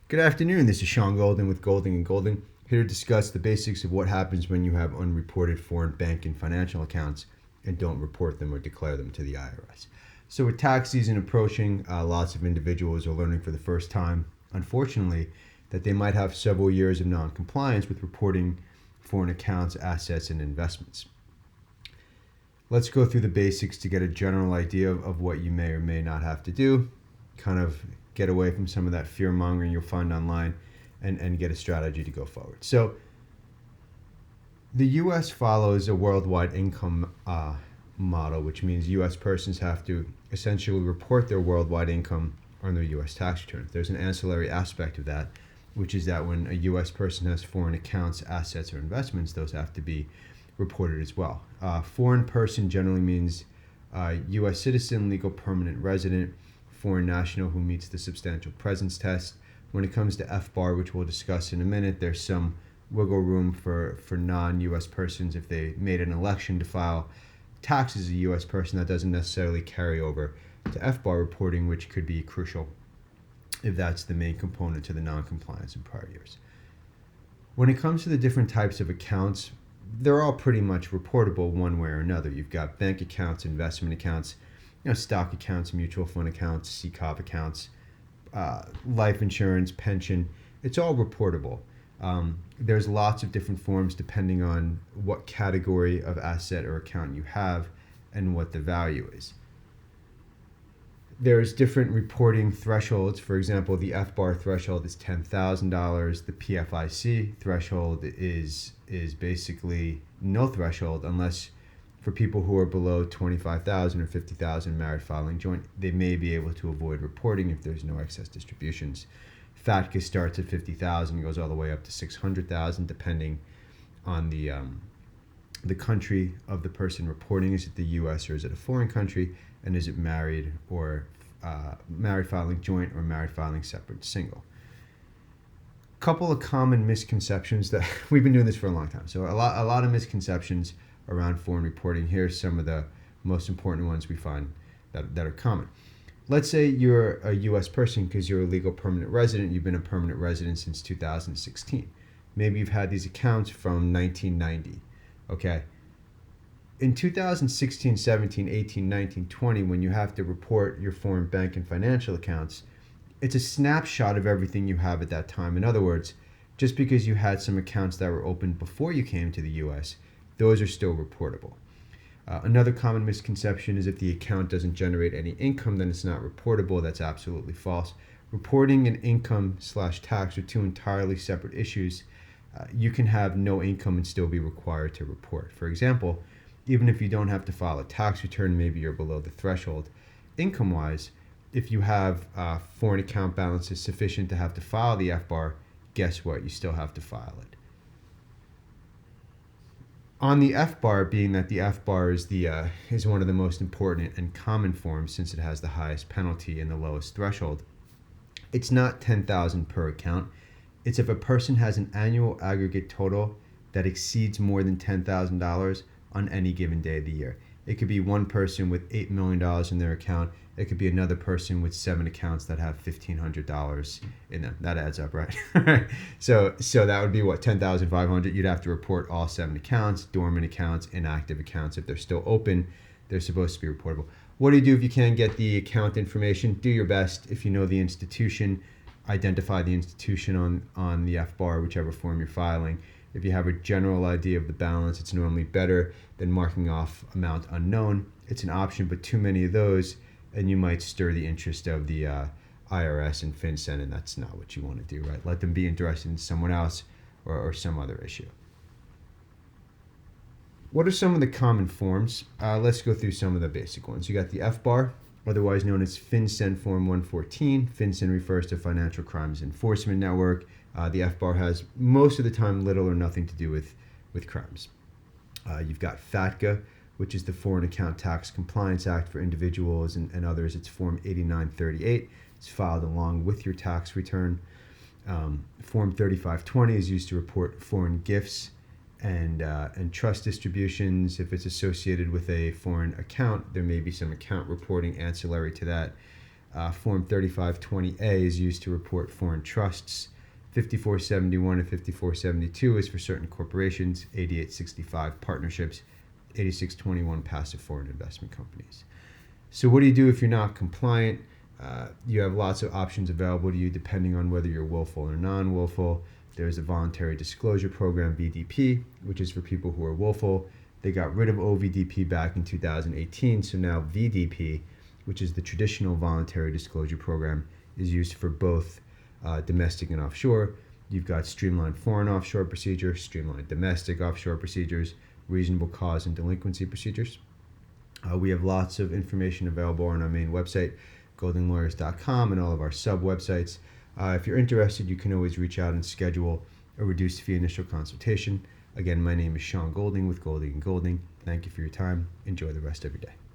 Good afternoon, this is Sean Golden with Golding & Golding, here to discuss the basics of what happens when you have unreported foreign bank and financial accounts and don't report them or declare them to the IRS. So with tax season approaching, lots of individuals are learning for the first time, unfortunately, that they might have several years of non-compliance with reporting foreign accounts, assets, and investments. Let's go through the basics to get a general idea of what you may or may not have to do, kind of get away from some of that fear mongering you'll find online and get a strategy to go forward. So the U.S. follows a worldwide income model, which means U.S. persons have to essentially report their worldwide income on their U.S. tax return. There's an ancillary aspect of that, which is that when a U.S. person has foreign accounts, assets, or investments, those have to be reported as well. Foreign person generally means U.S. citizen, legal permanent resident, foreign national who meets the substantial presence test. When it comes to FBAR, which we'll discuss in a minute, there's some wiggle room for non-U.S. persons if they made an election to file taxes as a U.S. person. That doesn't necessarily carry over to FBAR reporting, which could be crucial if that's the main component to the non-compliance in prior years. When it comes to the different types of accounts, they're all pretty much reportable one way or another. You've got bank accounts, investment accounts, stock accounts, mutual fund accounts, C-Corp accounts, life insurance, pension. It's all reportable. There's lots of different forms depending on what category of asset or account you have and what the value is. There's different reporting thresholds. For example, the FBAR threshold is $10,000. The PFIC threshold is basically no threshold unless for people who are below 25,000 or 50,000 married filing joint, they may be able to avoid reporting if there's no excess distributions. FATCA starts at 50,000 and goes all the way up to 600,000 depending on the country of the person reporting. Is it the U.S. or is it a foreign country? And is it married or married filing joint or married filing separate single? Couple of common misconceptions that we've been doing this for a long time. So a lot of misconceptions around foreign reporting. Here's some of the most important ones we find that are common. Let's say you're a U.S. person because you're a legal permanent resident. You've been a permanent resident since 2016. Maybe you've had these accounts from 1990. Okay. In 2016, 17, 18, 19, 20, when you have to report your foreign bank and financial accounts, it's a snapshot of everything you have at that time. In other words, just because you had some accounts that were opened before you came to the U.S., those are still reportable. Another common misconception is if the account doesn't generate any income, then it's not reportable. That's absolutely false. Reporting and income/tax are two entirely separate issues. You can have no income and still be required to report. For example, even if you don't have to file a tax return, maybe you're below the threshold. Income-wise, if you have foreign account balances sufficient to have to file the FBAR, guess what? You still have to file it. On the FBAR, being that the FBAR is one of the most important and common forms since it has the highest penalty and the lowest threshold, it's not $10,000 per account. It's if a person has an annual aggregate total that exceeds more than $10,000 on any given day of the year. It could be one person with $8 million in their account. It could be another person with 7 accounts that have $1,500 in them. That adds up, right? So that would be what, $10,500. You'd have to report all 7 accounts, dormant accounts, inactive accounts. If they're still open, they're supposed to be reportable. What do you do if you can't get the account information? Do your best. If you know the institution, identify the institution on the FBAR, whichever form you're filing. If you have a general idea of the balance, it's normally better than marking off amount unknown. It's an option, but too many of those, and you might stir the interest of the IRS and FinCEN, and that's not what you want to do, right? Let them be interested in someone else or some other issue. What are some of the common forms? Let's go through some of the basic ones. You got the FBAR, otherwise known as FinCEN Form 114. FinCEN refers to Financial Crimes Enforcement Network. The FBAR has most of the time little or nothing to do with crimes. You've got FATCA, which is the Foreign Account Tax Compliance Act for individuals and others. It's Form 8938. It's filed along with your tax return. Form 3520 is used to report foreign gifts and trust distributions. If it's associated with a foreign account, there may be some account reporting ancillary to that. Form 3520A is used to report foreign trusts. 5471 and 5472 is for certain corporations. 8865 partnerships. 8621 passive foreign investment companies. So what do you do if you're not compliant? You have lots of options available to you depending on whether you're willful or non-willful. There's a voluntary disclosure program, VDP, which is for people who are willful. They got rid of OVDP back in 2018, so now VDP, which is the traditional voluntary disclosure program, is used for both domestic and offshore. You've got streamlined foreign offshore procedures, streamlined domestic offshore procedures, reasonable cause and delinquency procedures. We have lots of information available on our main website, goldinglawyers.com, and all of our sub-websites. If you're interested, you can always reach out and schedule a reduced fee initial consultation. Again, my name is Sean Golding with Golding & Golding. Thank you for your time. Enjoy the rest of your day.